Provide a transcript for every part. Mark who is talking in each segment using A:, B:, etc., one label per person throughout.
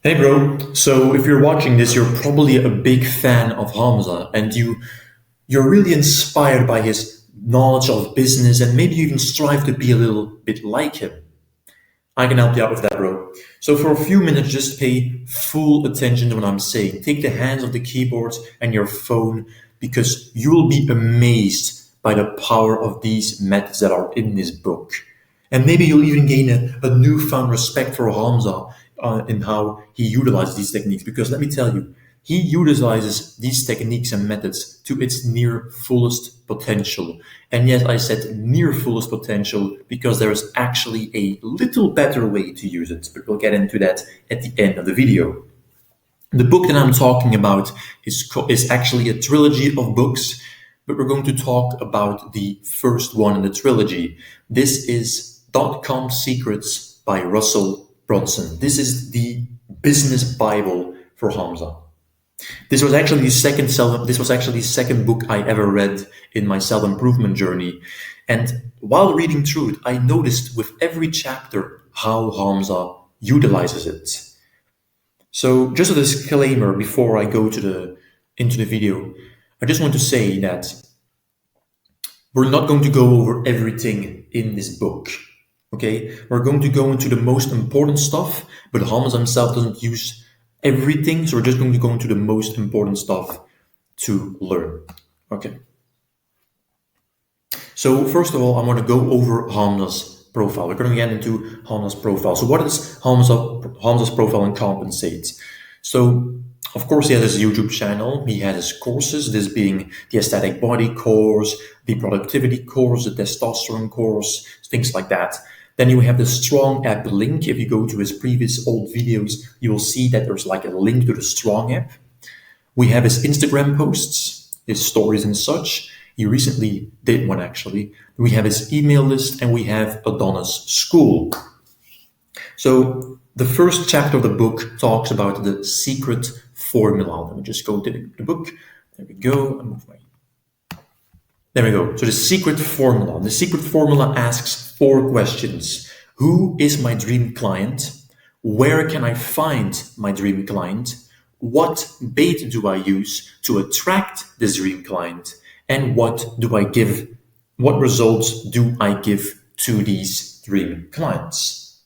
A: Hey bro, so if you're watching this, you're probably a big fan of Hamza and you're really inspired by his knowledge of business and maybe you even strive to be a little bit like him. I can help you out with that, bro. So for a few minutes, just pay full attention to what I'm saying. Take the hands of the keyboard and your phone because you will be amazed by the power of these methods that are in this book. And maybe you'll even gain a newfound respect for Hamza in how he utilizes these techniques. Because let me tell you, he utilizes these techniques and methods to its near fullest potential. And yes, I said near fullest potential because there is actually a little better way to use it, but we'll get into that at the end of the video. The book that I'm talking about is actually a trilogy of books, but we're going to talk about the first one in the trilogy. This is Dotcom Secrets by Russell Brunson. This is the business Bible for Hamza. This was actually the second book I ever read in my self-improvement journey. And while reading through it, I noticed with every chapter how Hamza utilizes it. So just a disclaimer before I go into the video, I just want to say that we're not going to go over everything in this book. Okay, we're going to go into the most important stuff, but Hamza himself doesn't use everything, so we're just going to go into the most important stuff to learn. Okay. So first of all, I want to go over Hamza's profile. We're going to get into Hamza's profile. So what is Hamza's profile and compensate? So of course he has his YouTube channel, he has his courses, this being the aesthetic body course, the productivity course, the testosterone course, things like that. Then you have the Strong app link. If you go to his previous old videos, you will see that there's like a link to the Strong app. We have his Instagram posts, his stories and such. He recently did one actually. We have his email list and we have Adonis School. So the first chapter of the book talks about the secret formula. Let me just go to the book. There we go. There we go. So the secret formula. The secret formula asks 4 questions. Who is my dream client? Where can I find my dream client? What bait do I use to attract this dream client? And what results do I give to these dream clients?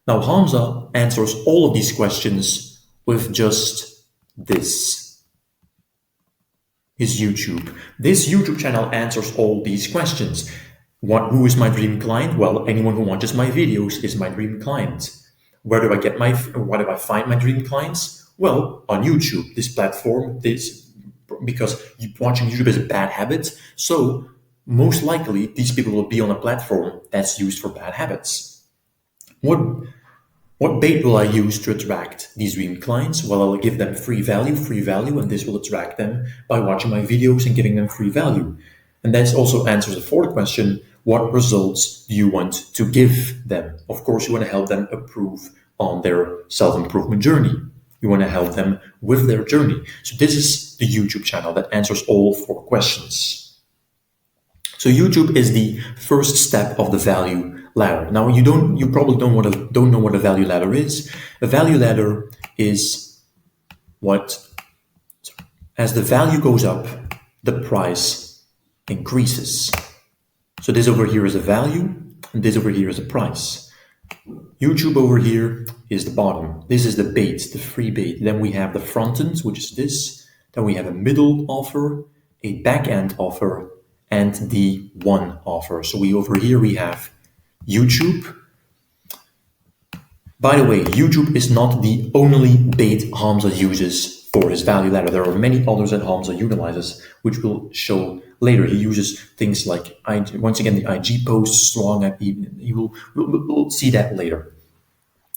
A: Now Hamza answers all of these questions with just this. His YouTube. This YouTube channel answers all these questions. Who is my dream client? Well, anyone who watches my videos is my dream client. Where do I find my dream clients? Well, on YouTube, this platform, because watching YouTube is a bad habit. So most likely these people will be on a platform that's used for bad habits. What bait will I use to attract these dream clients? Well, I'll give them free value, and this will attract them by watching my videos and giving them free value. And that also answers the 4th question, what results do you want to give them? Of course, you want to help them improve on their self-improvement journey. You want to help them with their journey. So this is the YouTube channel that answers all 4 questions. So YouTube is the first step of the value ladder. Now you probably don't know what a value ladder is. A value ladder is as the value goes up, the price increases. So this over here is a value, and this over here is a price. YouTube over here is the bottom. This is the bait, the free bait. Then we have the front end, which is this. Then we have a middle offer, a back end offer, and the one offer. So over here we have YouTube. By the way, YouTube is not the only bait Hamza uses for his value ladder. There are many others that Hamza utilizes, which we'll show later. He uses things like, once again, the IG post, Strong app, we'll see that later.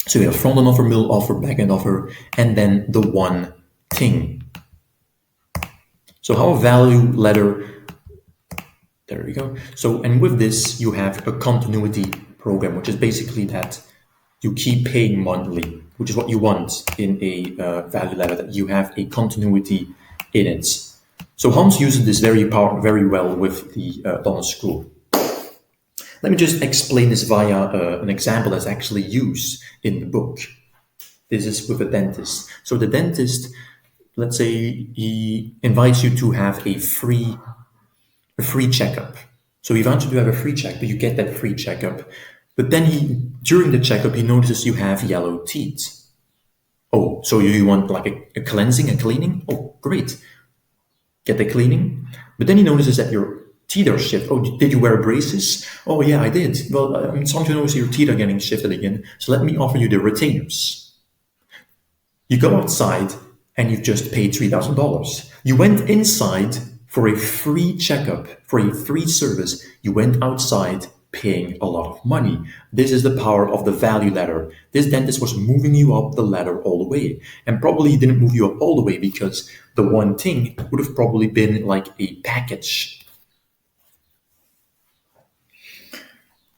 A: So we have front end offer, middle offer, back end offer, and then the one thing. So how a value ladder, there we go. So, and with this, you have a continuity program, which is basically that you keep paying monthly, which is what you want in a value ladder, that you have a continuity in it. So Hamza uses this very well with the Adonis School. Let me just explain this via an example that's actually used in the book. This is with a dentist. So the dentist, let's say he invites you to have a free checkup. So he wants you to have a free checkup, you get that free checkup. But then during the checkup, he notices you have yellow teeth. Oh, so you want like a cleansing, a cleaning? Oh, great. Get the cleaning. But then he notices that your teeth are shifted. Oh, did you wear braces? Oh, yeah, I did. Well, I'm starting to notice your teeth are getting shifted again. So let me offer you the retainers. You go outside and you've just paid $3,000. You went inside for a free checkup, for a free service. You went outside paying a lot of money. This is the power of the value ladder. This dentist was moving you up the ladder all the way, and probably didn't move you up all the way because the one thing would have probably been like a package.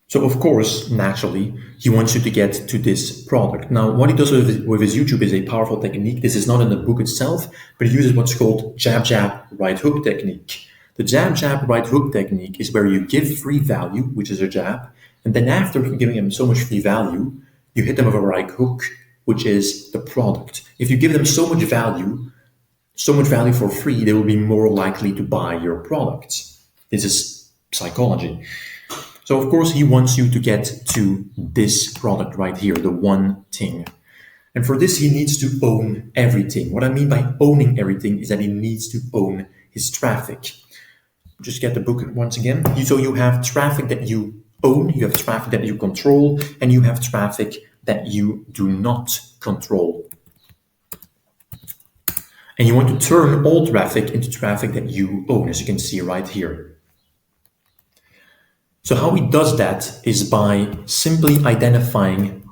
A: So of course, naturally, he wants you to get to this product. Now, what he does with his YouTube is a powerful technique. This is not in the book itself, but he uses what's called jab, jab, right hook technique. The jab, jab, right hook technique is where you give free value, which is a jab, and then after giving them so much free value, you hit them with a right hook, which is the product. If you give them so much value for free, they will be more likely to buy your product. This is psychology. So of course, he wants you to get to this product right here, the one thing. And for this, he needs to own everything. What I mean by owning everything is that he needs to own his traffic. Just get the book once again. So you have traffic that you own, you have traffic that you control, and you have traffic that you do not control. And you want to turn all traffic into traffic that you own, as you can see right here. So how he does that is by simply identifying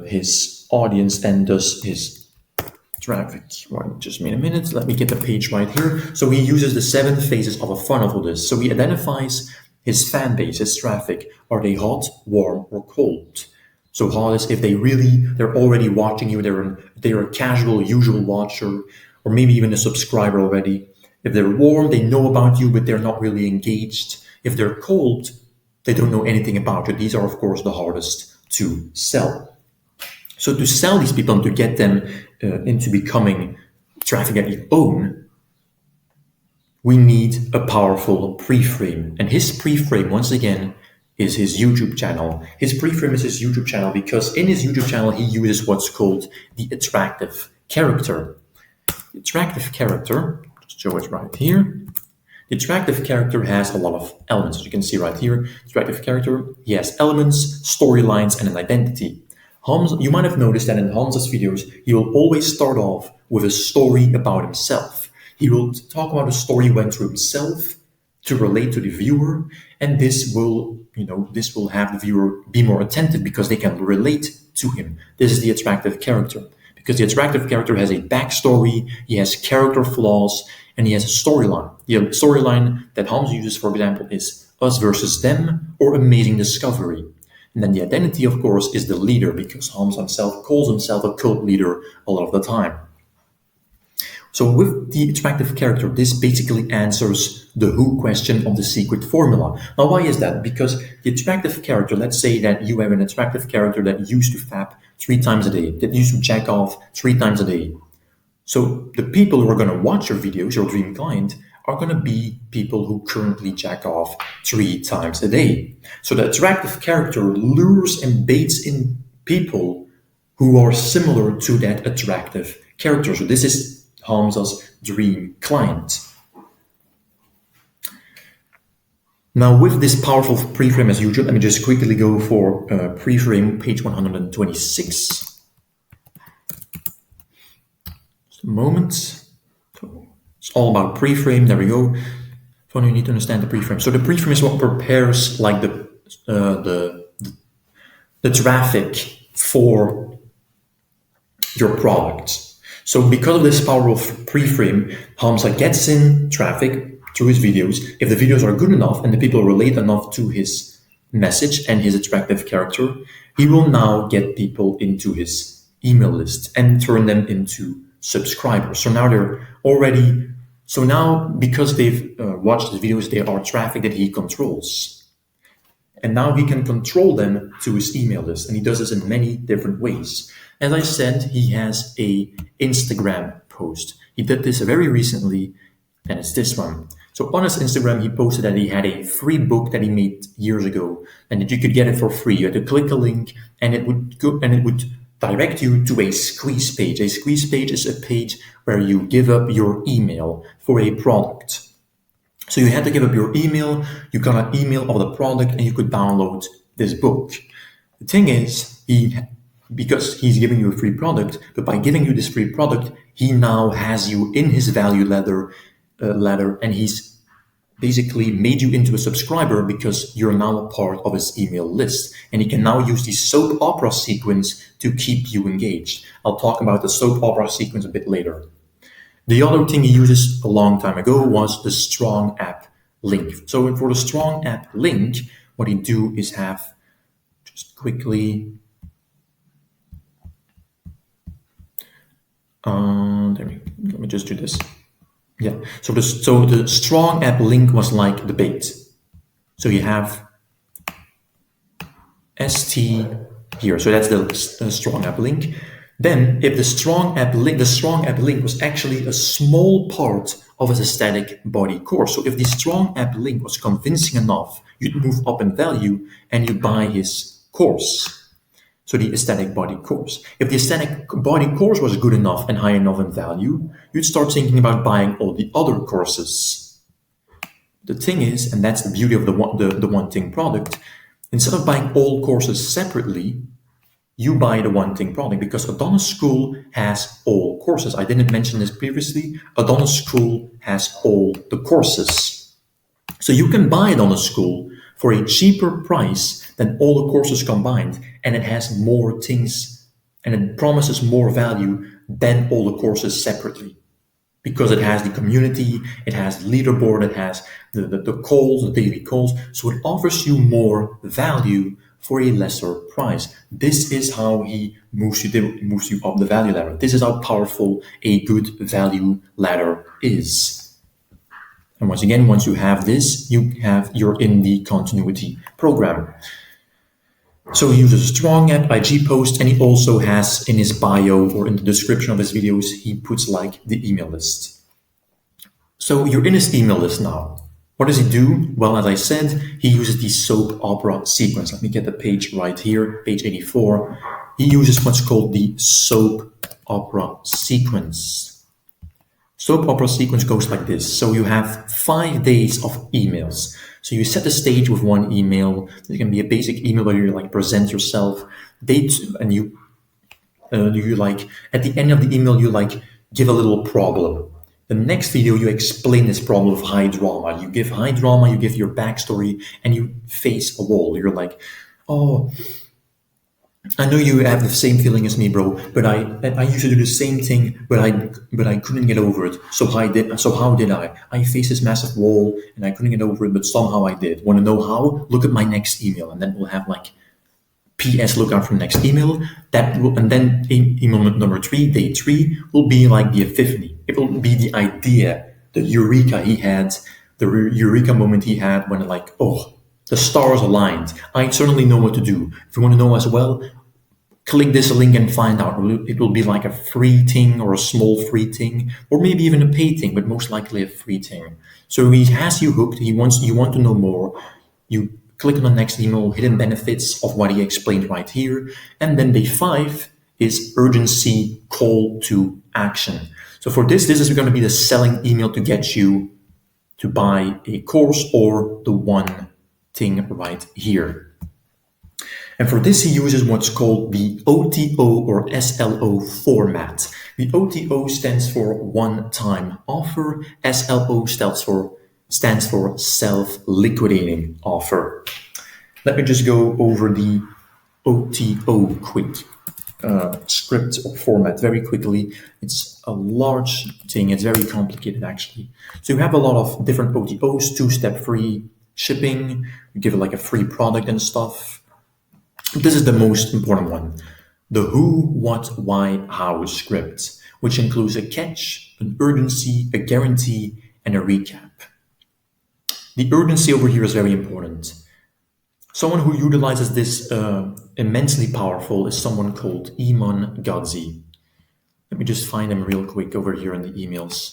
A: his audience and thus his traffic. Right, just a minute. Let me get the page right here. So he uses the 7 phases of a funnel for this. So he identifies his fan base, his traffic. Are they hot, warm, or cold? So hot is if they're already watching you. They're a casual, usual watcher, or maybe even a subscriber already. If they're warm, they know about you, but they're not really engaged. If they're cold, they don't know anything about you. These are, of course, the hardest to sell. So to sell these people and to get them into becoming traffic that you own, we need a powerful pre-frame. And his pre-frame, once again, is his YouTube channel. His pre-frame is his YouTube channel because in his YouTube channel, he uses what's called the attractive character. The attractive character, just show it right here. The attractive character has a lot of elements, as you can see right here. Attractive character, he has elements, storylines, and an identity. Hamza, you might have noticed that in Hamza's videos, he will always start off with a story about himself. He will talk about a story he went through himself to relate to the viewer, and this will have the viewer be more attentive because they can relate to him. This is the attractive character. Because the attractive character has a backstory, he has character flaws, and he has a storyline. The storyline that Hamza uses, for example, is us versus them or amazing discovery. And then the identity, of course, is the leader because Hamza himself calls himself a cult leader a lot of the time. So with the attractive character, this basically answers the who question of the secret formula. Now, why is that? Because the attractive character, let's say that you have an attractive character that used to fap 3 times a day, that used to jack off 3 times a day. So the people who are going to watch your videos, your dream client, are going to be people who currently jack off 3 times a day. So the attractive character lures and baits in people who are similar to that attractive character. So this is Hamza's dream client. Now with this powerful pre-frame as usual, let me just quickly go for pre-frame page 126. Just a moment. So it's all about pre-frame, there we go. So you need to understand the pre-frame. So the pre-frame is what prepares like the traffic for your product. So because of this power of pre-frame, Hamza gets in traffic through his videos. If the videos are good enough and the people relate enough to his message and his attractive character, he will now get people into his email list and turn them into subscribers. So now because they've watched his videos, they are traffic that he controls. And now he can control them to his email list. And he does this in many different ways. As I said, he has a Instagram post. He did this very recently, and it's this one. So on his Instagram, he posted that he had a free book that he made years ago, and that you could get it for free. You had to click a link, and it would direct you to a squeeze page. A squeeze page is a page where you give up your email for a product. So you had to give up your email, you got an email of the product, and you could download this book. The thing is, because he's giving you a free product, but by giving you this free product, he now has you in his value ladder, and he's basically made you into a subscriber because you're now a part of his email list. And he can now use the soap opera sequence to keep you engaged. I'll talk about the soap opera sequence a bit later. The other thing he uses a long time ago was the strong app link. So for the strong app link, what he do is have, just quickly, let me just do this. Yeah, so the strong app link was like the bait. So you have ST here, so that's the strong app link. Then, if the strong app link was actually a small part of his aesthetic body course. So if the strong app link was convincing enough, you'd move up in value and you buy his course. So the aesthetic body course. If the aesthetic body course was good enough and high enough in value, you'd start thinking about buying all the other courses. The thing is, and that's the beauty of the one thing product, instead of buying all courses separately, you buy the one thing product, because Adonis School has all courses. I didn't mention this previously. Adonis School has all the courses. So you can buy Adonis School for a cheaper price than all the courses combined, and it has more things, and it promises more value than all the courses separately. Because it has the community, it has the leaderboard, it has the calls, the daily calls, so it offers you more value for a lesser price. This is how he moves you up the value ladder. This is how powerful a good value ladder is. And once again, once you have this, you're in the continuity program. So he uses a strong app, IG post, and he also has in his bio or in the description of his videos, he puts like the email list. So you're in his email list now. What does he do? Well, as I said, he uses the soap opera sequence. Let me get the page right here, page 84. He uses what's called the soap opera sequence. Soap opera sequence goes like this. So you have 5 days of emails. So you set the stage with one email. It can be a basic email where you like present yourself. And you like, at the end of the email, you like give a little problem. The next video, you explain this problem with high drama. You give high drama, you give your backstory, and you face a wall. You're like, oh, I know you have the same feeling as me, bro, but I used to do the same thing, but I couldn't get over it. So how did I? I faced this massive wall, and I couldn't get over it, but somehow I did. Want to know how? Look at my next email, and then we'll have like PS, look out for next email. And then email number 3, day 3, will be like the epiphany. It will be the idea, the eureka he had, the eureka moment he had when like, oh, the stars aligned. I certainly know what to do. If you want to know as well, click this link and find out. It will be like a free thing or a small free thing, or maybe even a paid thing, but most likely a free thing. So he has you hooked. You want to know more. You click on the next email, hidden benefits of what he explained right here. And then day 5 is urgency, call to action. So for this is going to be the selling email to get you to buy a course or the one thing right here. And for this, he uses what's called the OTO or SLO format. The OTO stands for one-time offer. SLO stands for self-liquidating offer. Let me just go over the OTO quick script or format very quickly. It's a large thing. It's very complicated, actually. So you have a lot of different OTOs, 2-step free shipping. You give it like a free product and stuff. This is the most important one. The who, what, why, how script, which includes a catch, an urgency, a guarantee, and a recap. The urgency over here is very important. Someone who utilizes this immensely powerful is someone called Iman Gadzi. Let me just find him real quick over here in the emails.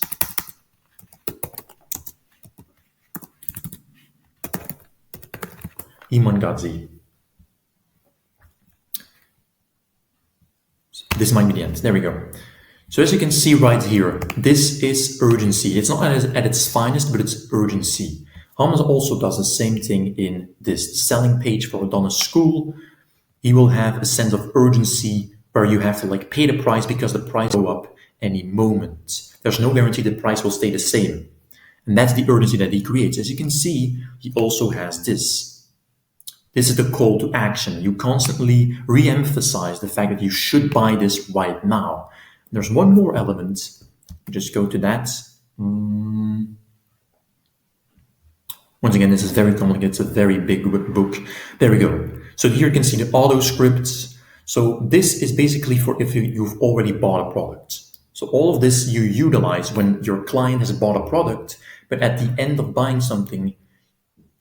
A: Iman Gadzi. This might be the end. There we go. So as you can see right here, this is urgency. It's not at its finest, but it's urgency. Hamza also does the same thing in this selling page for Adonis School. He will have a sense of urgency where you have to like pay the price because the price will go up any moment. There's no guarantee the price will stay the same. And that's the urgency that he creates. As you can see, he also has this. This is the call to action. You constantly re-emphasize the fact that you should buy this right now. There's one more element. Just go to that. Once again, this is very complicated. It's a very big book. There we go. So here you can see the auto scripts. So this is basically for if you've already bought a product. So all of this you utilize when your client has bought a product, but at the end of buying something,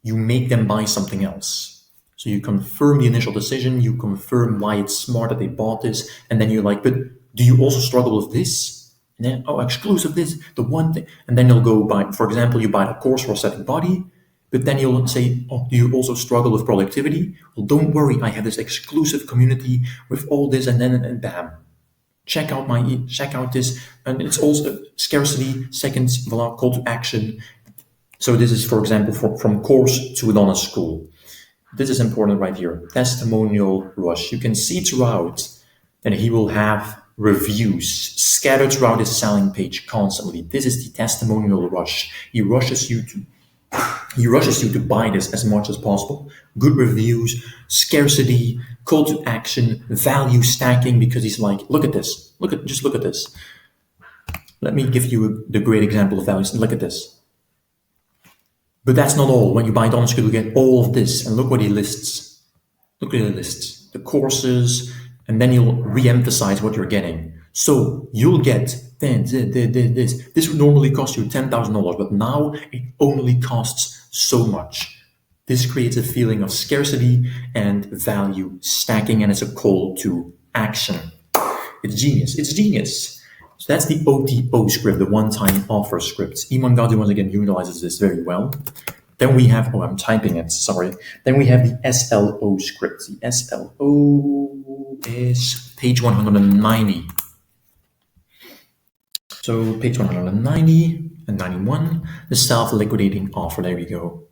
A: you make them buy something else. So you confirm the initial decision, you confirm why it's smart that they bought this, and then you're like, but do you also struggle with this? And then, oh, exclusive this, the one thing. And then you'll go buy, for example, you buy a course for a static body, but then you'll say, oh, do you also struggle with productivity? Well, don't worry, I have this exclusive community with all this, and then and bam. Check out this, and it's also scarcity, seconds, voila, call to action. So this is, for example, from course to Adonis School. This is important right here. Testimonial rush. You can see throughout that he will have reviews scattered throughout his selling page constantly. This is the testimonial rush. He rushes you to buy this as much as possible. Good reviews, scarcity, call to action, value stacking, because he's like, look at this. Just look at this. Let me give you the great example of values. Look at this. But that's not all. When you buy Adonis School, you get all of this. And look what he lists. Look at the lists. The courses, and then he'll re-emphasize what you're getting. So you'll get this. This would normally cost you $10,000, but now it only costs so much. This creates a feeling of scarcity and value stacking, and it's a call to action. It's genius. It's genius. So that's the OTO script, the one-time offer script. Iman Gadzi once again utilizes this very well. Then we have, I'm typing it, sorry. Then we have the SLO script. The SLO is page 190. So page 190 and 91, the self-liquidating offer. There we go.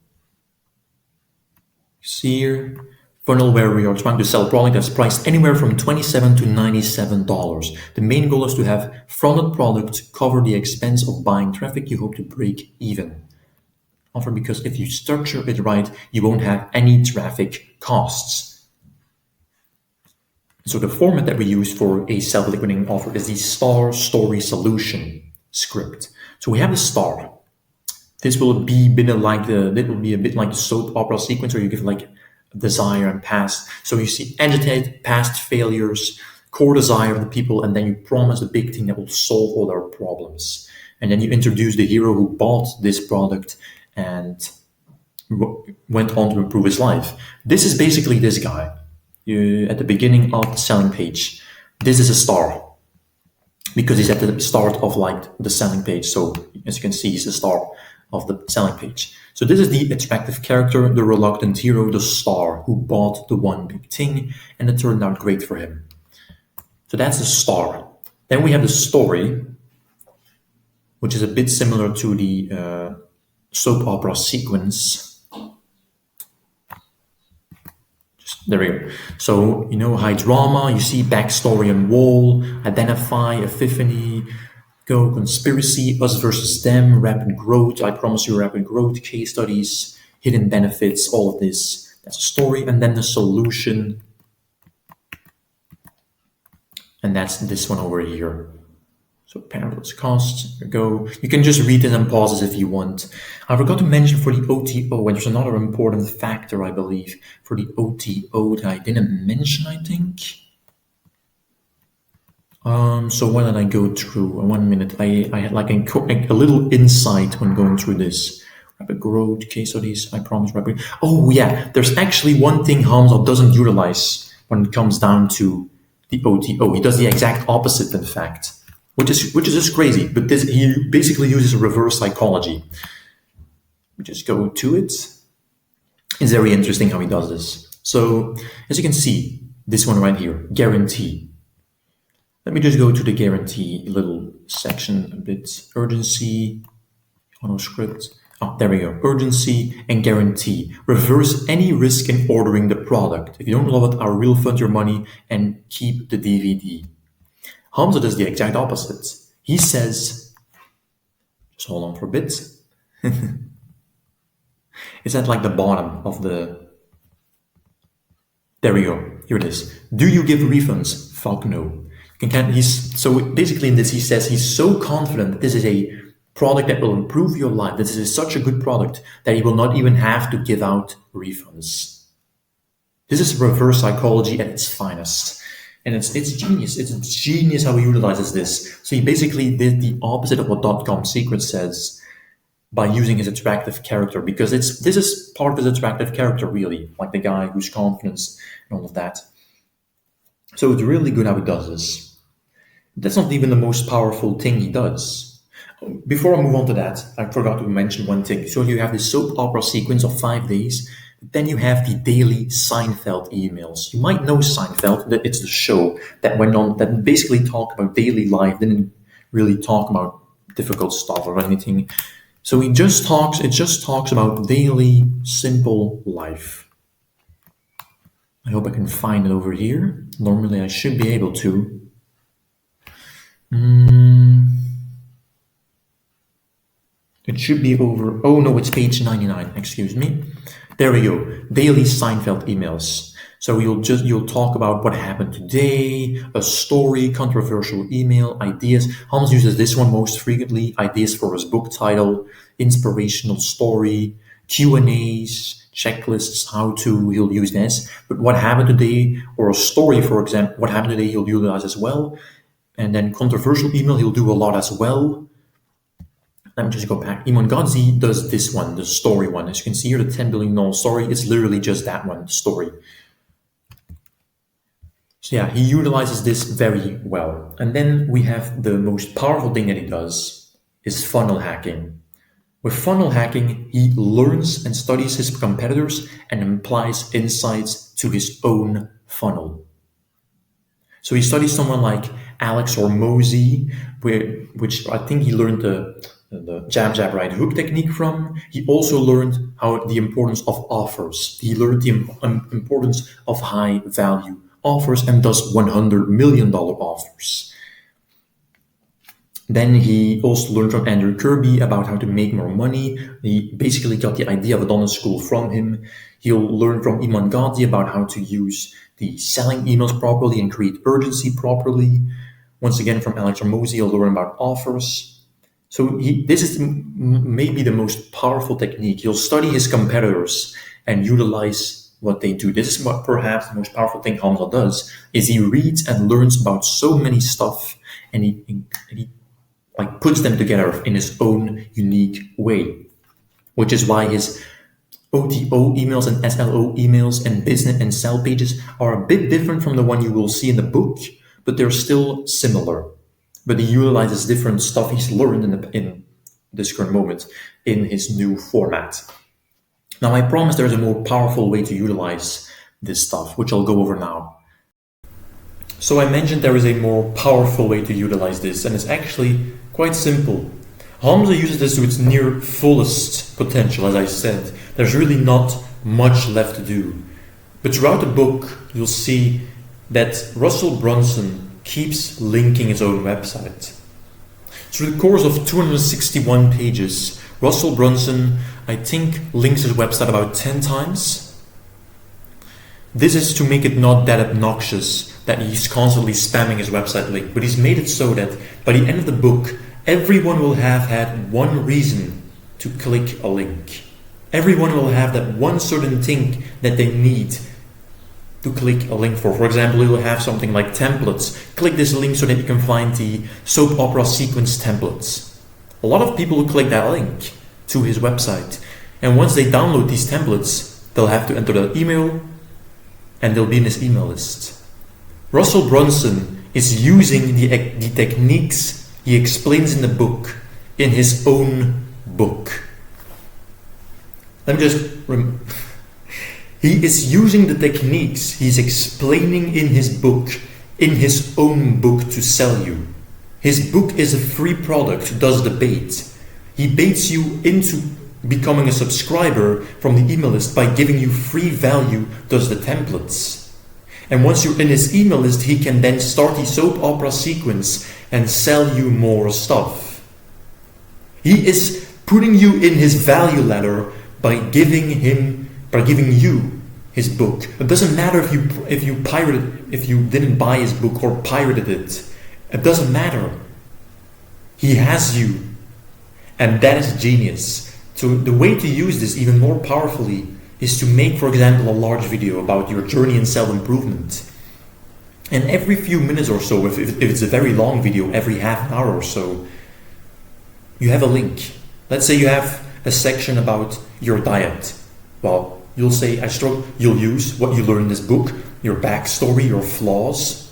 A: See here, funnel where we are trying to sell a product that's priced anywhere from $27 to $97. The main goal is to have fronted product cover the expense of buying traffic. You hope to break even. Offer because if you structure it right, you won't have any traffic costs. So the format that we use for a self-liquidating offer is the star story solution script. So we have the star. This will be a bit like the soap opera sequence where you give like desire and past. So you see agitate, past failures, core desire of the people, and then you promise a big thing that will solve all their problems. And then you introduce the hero who bought this product and went on to improve his life. This is basically this guy. At the beginning of the selling page, this is a star because he's at the start of like the selling page. So as you can see, he's the star of the selling page. So this is the attractive character, the reluctant hero, the star who bought the one big thing and it turned out great for him. So that's the star. Then we have the story, which is a bit similar to the soap opera sequence. There we go. So, high drama, you see backstory and wall, identify, epiphany, go, conspiracy, us versus them, rapid growth, I promise you rapid growth, case studies, hidden benefits, all of this. That's a story. And then the solution. And that's this one over here. So pamphlets costs, there we go. You can just read it and pause it if you want. I forgot to mention for the OTO, and there's another important factor, I believe, for the OTO that I didn't mention, I think. So why did I go through? 1 minute. I had like a little insight when going through this. growth case studies, I promise. Oh yeah, there's actually one thing Hamza doesn't utilize when it comes down to the OTO. He does the exact opposite, in fact, which is just crazy. But he basically uses reverse psychology. We just go to it. It's very interesting how he does this. So as you can see, this one right here, guarantee. Let me just go to the guarantee little section a bit. Urgency, auto script. Oh, there we go. Urgency and guarantee. Reverse any risk in ordering the product. If you don't love it, I'll refund your money and keep the DVD. Hamza does the exact opposite. He says, just hold on for a bit. It's at like the bottom of the... There we go. Here it is. Do you give refunds? Fuck no. So basically in this, he says he's so confident that this is a product that will improve your life. This is such a good product that he will not even have to give out refunds. This is reverse psychology at its finest. And it's genius. It's genius how he utilizes this. So he basically did the opposite of what dotcom secret says by using his attractive character, because this is part of his attractive character, really, like the guy who's confident and all of that. So it's really good how he does this. That's not even the most powerful thing he does. Before I move on to that, I forgot to mention one thing. So you have this soap opera sequence of 5 days. Then you have the daily Seinfeld emails. You might know Seinfeld. It's the show that went on, that basically talked about daily life, didn't really talk about difficult stuff or anything. So it just talks about daily, simple life. I hope I can find it over here. Normally I should be able to. It should be over, oh no, it's page 99, excuse me. There we go, daily Seinfeld emails. So you'll talk about what happened today, a story, controversial email, ideas. Hans uses this one most frequently, ideas for his book title, inspirational story, Q&As, checklists, how to, he'll use this. But what happened today, or a story, for example, what happened today, he'll utilize as well. And then controversial email, he'll do a lot as well. Let me just go back. Iman Godzi does this one, the story one. As you can see here, the $10 billion story, it's literally just that one, story. So yeah, he utilizes this very well. And then we have the most powerful thing that he does is funnel hacking. With funnel hacking, he learns and studies his competitors and applies insights to his own funnel. So he studies someone like Alex or Mosey, which I think he learned the jab, jab, right hook technique from. He also learned the importance of offers. He learned the importance of high value offers and thus $100 million offers. Then he also learned from Andrew Kirby about how to make more money. He basically got the idea of a donut school from him. He'll learn from Iman Gandhi about how to use the selling emails properly and create urgency properly. Once again, from Alex Ramosi, he'll learn about offers. So this is maybe the most powerful technique. He'll study his competitors and utilize what they do. This is what perhaps the most powerful thing Hamza does, is he reads and learns about so many stuff, and he like puts them together in his own unique way, which is why his OTO emails and SLO emails and business and sell pages are a bit different from the one you will see in the book, but they're still similar. But he utilizes different stuff he's learned in this current moment in his new format. Now, I promise there's a more powerful way to utilize this stuff, which I'll go over now. So I mentioned there is a more powerful way to utilize this, and it's actually quite simple. Hamza uses this to its near fullest potential, as I said. There's really not much left to do. But throughout the book, you'll see that Russell Brunson keeps linking his own website. Through the course of 261 pages, Russell Brunson, I think, links his website about 10 times. This is to make it not that obnoxious that he's constantly spamming his website link, but he's made it so that by the end of the book, everyone will have had one reason to click a link. Everyone will have that one certain thing that they need to click a link for. For example, you'll have something like templates. Click this link so that you can find the soap opera sequence templates. A lot of people will click that link to his website. And once they download these templates, they'll have to enter their email and they'll be in his email list. Russell Brunson is using the techniques he explains in the book in his own book. Let me just he is using the techniques he's explaining in his book, in his own book, to sell you. His book is a free product, does the bait. He baits you into becoming a subscriber from the email list by giving you free value, does the templates. And once you're in his email list, he can then start the soap opera sequence and sell you more stuff. He is putting you in his value ladder by giving you his book. It doesn't matter if you didn't buy his book or pirated it. It doesn't matter. He has you. And that is genius. So the way to use this even more powerfully is to make, for example, a large video about your journey in self-improvement. And every few minutes or so, if it's a very long video, every half an hour or so, you have a link. Let's say you have a section about your diet. Well, you'll say, you'll use what you learned in this book, your backstory, your flaws,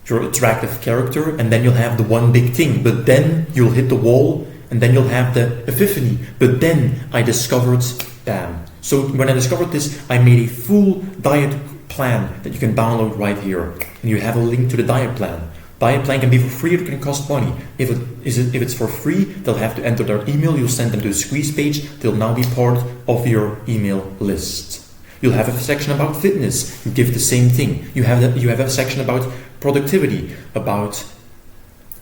A: your attractive character, and then you'll have the one big thing. But then you'll hit the wall, and then you'll have the epiphany. But then I discovered, bam. So when I discovered this, I made a full diet plan that you can download right here. And you have a link to the diet plan. Diet plan can be for free or it can cost money. If it's for free, they'll have to enter their email. You'll send them to the squeeze page. They'll now be part of your email list. You'll have a section about fitness. You give the same thing. You have a section about productivity, about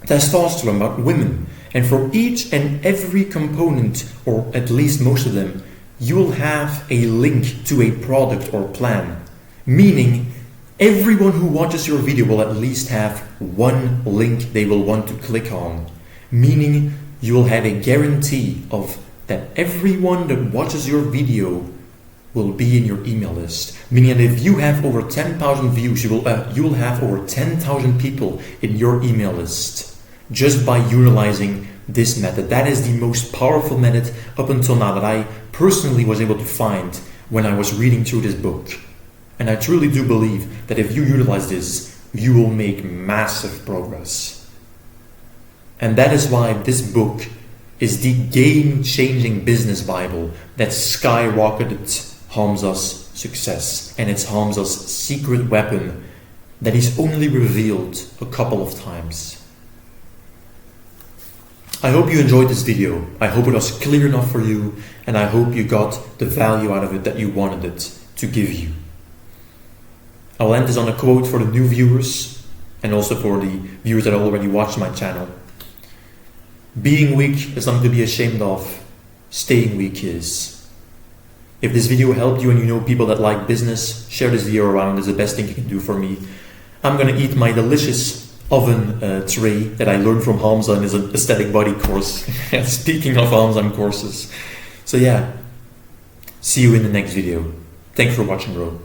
A: testosterone, about women. And for each and every component, or at least most of them, you will have a link to a product or plan. Meaning, everyone who watches your video will at least have one link they will want to click on. Meaning, you will have a guarantee of that everyone that watches your video will be in your email list. Meaning that if you have over 10,000 views, you will have over 10,000 people in your email list just by utilizing this method. That is the most powerful method up until now that I personally was able to find when I was reading through this book. And I truly do believe that if you utilize this, you will make massive progress. And that is why this book is the game-changing business Bible that skyrocketed Hamza's success. And it's Hamza's secret weapon that he's only revealed a couple of times. I hope you enjoyed this video. I hope it was clear enough for you, and I hope you got the value out of it that you wanted it to give you. I'll end this on a quote for the new viewers, and also for the viewers that already watched my channel. Being weak is nothing to be ashamed of. Staying weak is. If this video helped you and you know people that like business, share this video around. It's the best thing you can do for me. I'm gonna eat my delicious oven tray that I learned from Hamza in his aesthetic body course. Speaking of Hamza and courses. So yeah, see you in the next video. Thanks for watching, bro.